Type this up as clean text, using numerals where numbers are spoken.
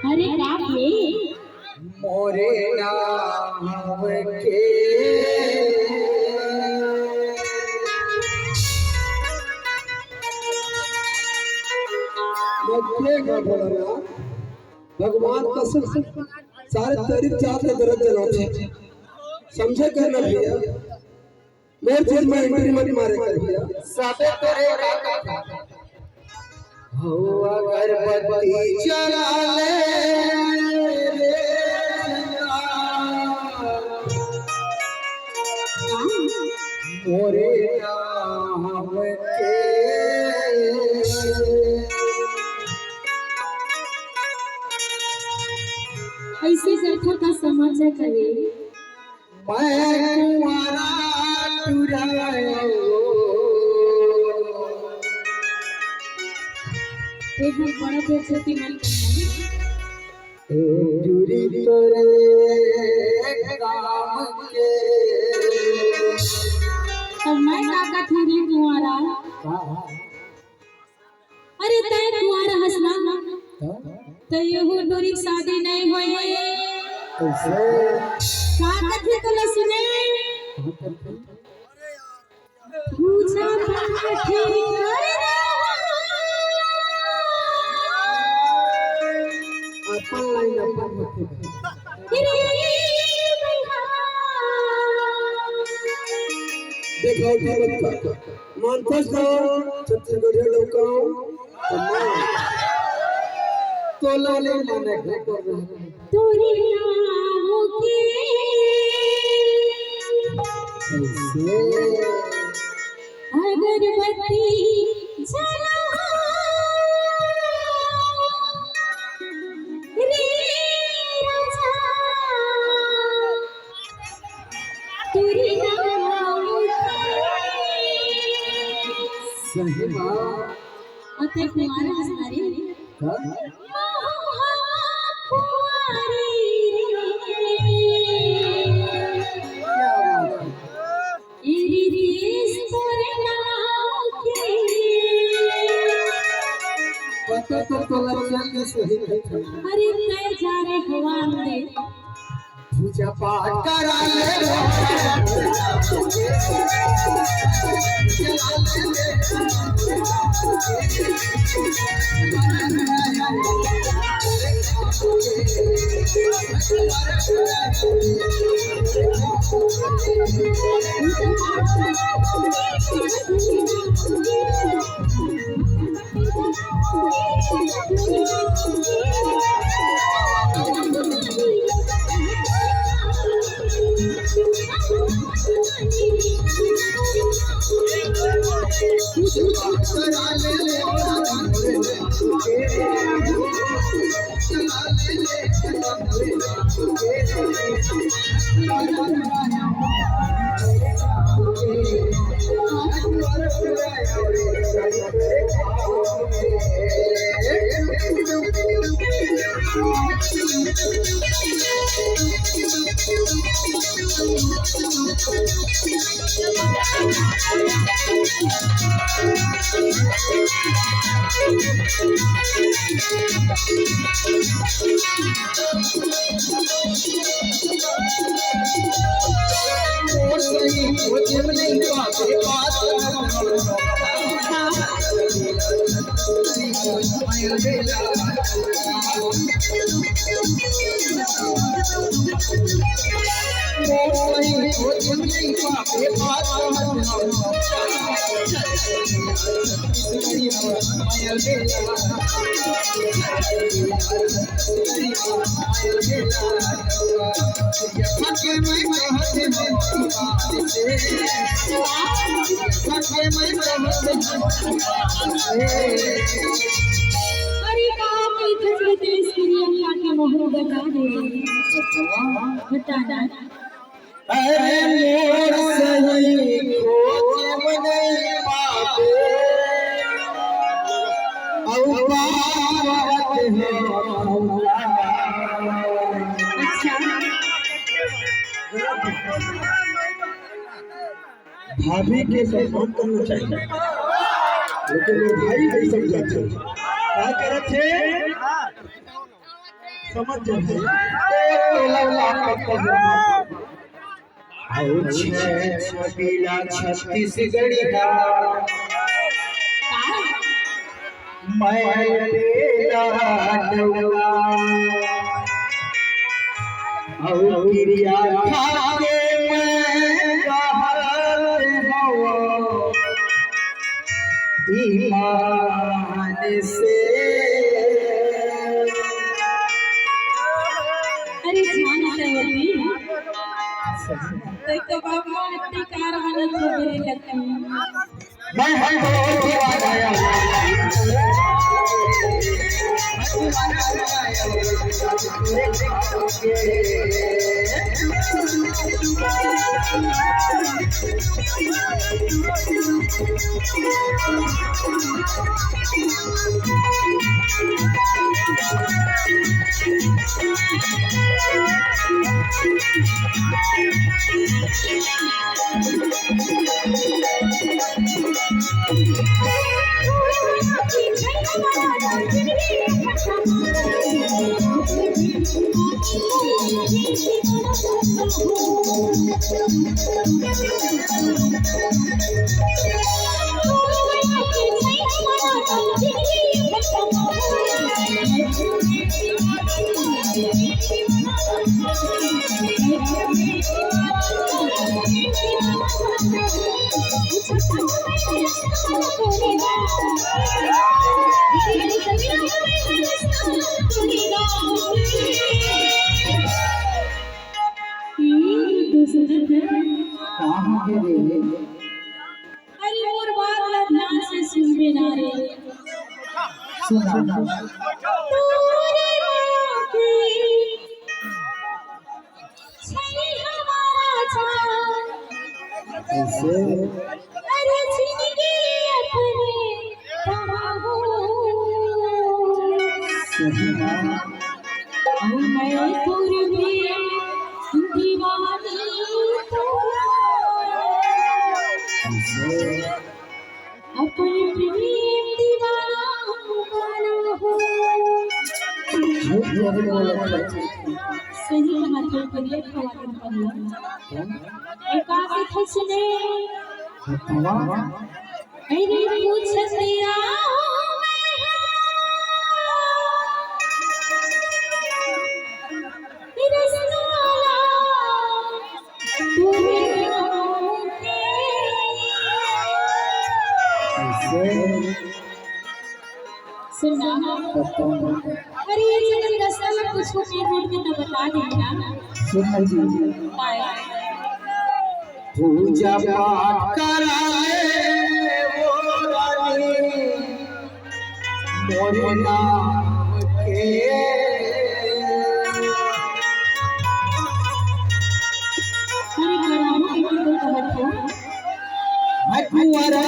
अरे बाप रे मोरे नाम के बोला भगवान कसम सारे तारीफ चाहते दरद जनाते समझे करना भैया मेरे जेल में एंट्री मत मारे कर भैया सबे तेरे हो अगरबत्ती जला ले मोरे नाम के ऐसे करके का समझ करे मैं तुम्हारा टुरायो एक बड़ा बेइज्जती मन जुरी तोरे काम के तो मैं काका थी तुम्हारा अरे तय तुम्हारा हंसना तो ये हो डोरी शादी नहीं होए काका थी तो न सुने पूछा ठीक देखो मान छत्तीसगढ़ तो लाले माने तोरी नाम के अगरबत्ती जला रे राजा तोरी नाम सही बात अते कुमार हसनारी अरे तय जा रे भगवान दे पूजा पाठ करा ले अरे काम इधर से इसलिए अल्लाह के मोहर बता दे बता ना अरे मोर सही खोज मने पाते औ बात अच्छा भाभी के सम्मान करना चाहिए लेकिन मेरे भाई नहीं समझाते क्या करते समझ जाए छबीला छत्तीसगढ़ी का मैं तेरा डुआ और गिरिया खाके मैं कहत हूँ ईमान से। अरे जान सवती तो बाबा इतनी कार हालत हो गई लगती मैं तो दीवाना अरे और बात ला ध्यान से सुन बिना रे सुना तोरे आँखें छई हमारा जान ऐसे अरे जिंदगी अपने तबाह सजना मैं पूरी दीवानी तो ऐसे अपने प्रेम दीवाना हो झूठ नहीं बोला सही कहा तो करिए खवान पल्ला एकाकी खसने मेरी पूछ दिया तेरे साला तुम्हें सुना अरे ये जगह रास्ता में कुछ कुछ रोड में तो बता देना सुन जी पूजा पाठ कराए वो रानी मोरे नाम के अरे घराने के लिए तो बैठो मैं कुंवारा